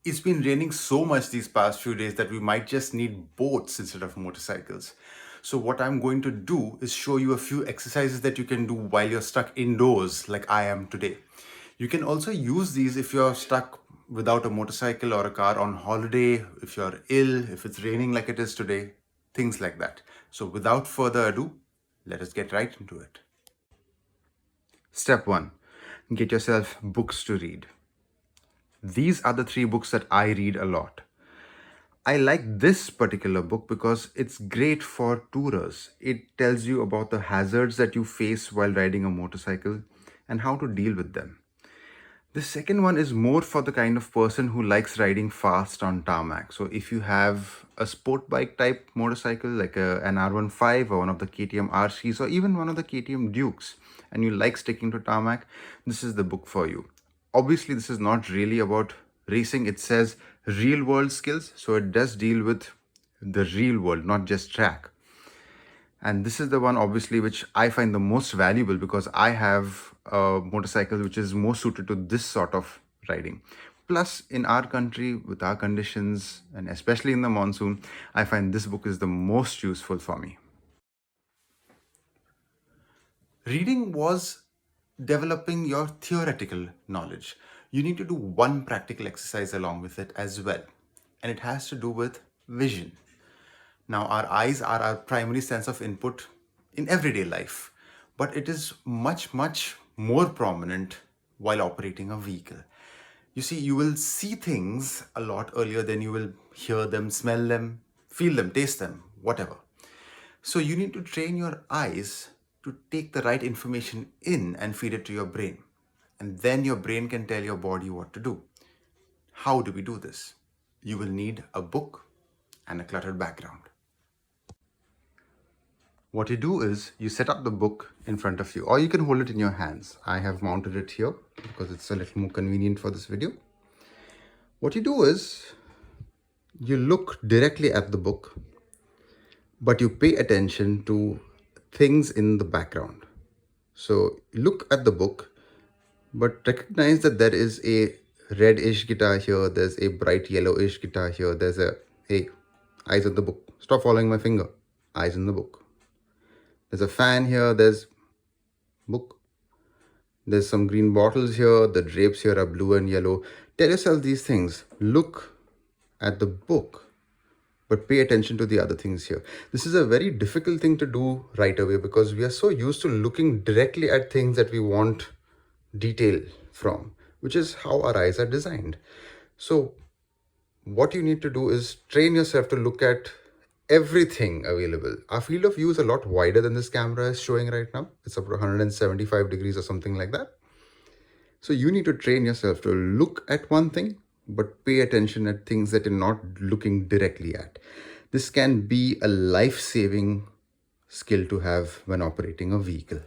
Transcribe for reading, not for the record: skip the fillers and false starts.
It's been raining so much these past few days that we might just need boats instead of motorcycles. So, what I'm going to do is show you a few exercises that you can do while you're stuck indoors, like I am today. You can also use these if you're stuck without a motorcycle or a car on holiday, if you're ill, if it's raining like it is today, things like that. So, without further ado, let us get right into it. Step 1, get yourself books to read. These are the three books that I read a lot. I like this particular book because it's great for tourers. It tells you about the hazards that you face while riding a motorcycle and how to deal with them. The second one is more for the kind of person who likes riding fast on tarmac. So if you have a sport bike type motorcycle like an R15 or one of the KTM RCs or even one of the KTM Dukes and you like sticking to tarmac, this is the book for you. Obviously, this is not really about racing. It says real world skills. So it does deal with the real world, not just track. And this is the one obviously which I find the most valuable because I have a motorcycle which is more suited to this sort of riding. Plus, in our country, with our conditions, and especially in the monsoon, I find this book is the most useful for me. Reading was developing your theoretical knowledge. You need to do one practical exercise along with it as well, and it has to do with vision. Now, our eyes are our primary sense of input in everyday life, but it is much, much more prominent while operating a vehicle. You see, you will see things a lot earlier than you will hear them, smell them, feel them, taste them, whatever. So, you need to train your eyes to take the right information in and feed it to your brain. And then your brain can tell your body what to do. How do we do this? You will need a book and a cluttered background. What you do is you set up the book in front of you, or you can hold it in your hands. I have mounted it here because it's a little more convenient for this video. What you do is you look directly at the book, but you pay attention to things in the background. So look at the book, but recognize that there is a reddish guitar here, there's a bright yellowish guitar here, there's a, hey, eyes on the book. Stop following my finger. Eyes on the book. There's a fan here, there's book. There's some green bottles here, the drapes here are blue and yellow. Tell yourself these things. Look at the book, but pay attention to the other things here. This is a very difficult thing to do right away because we are so used to looking directly at things that we want detail from, which is how our eyes are designed. So what you need to do is train yourself to look at everything available. Our field of view is a lot wider than this camera is showing right now. It's up to 175 degrees or something like that. So you need to train yourself to look at one thing, but pay attention at things that you're not looking directly at. This can be a life-saving skill to have when operating a vehicle.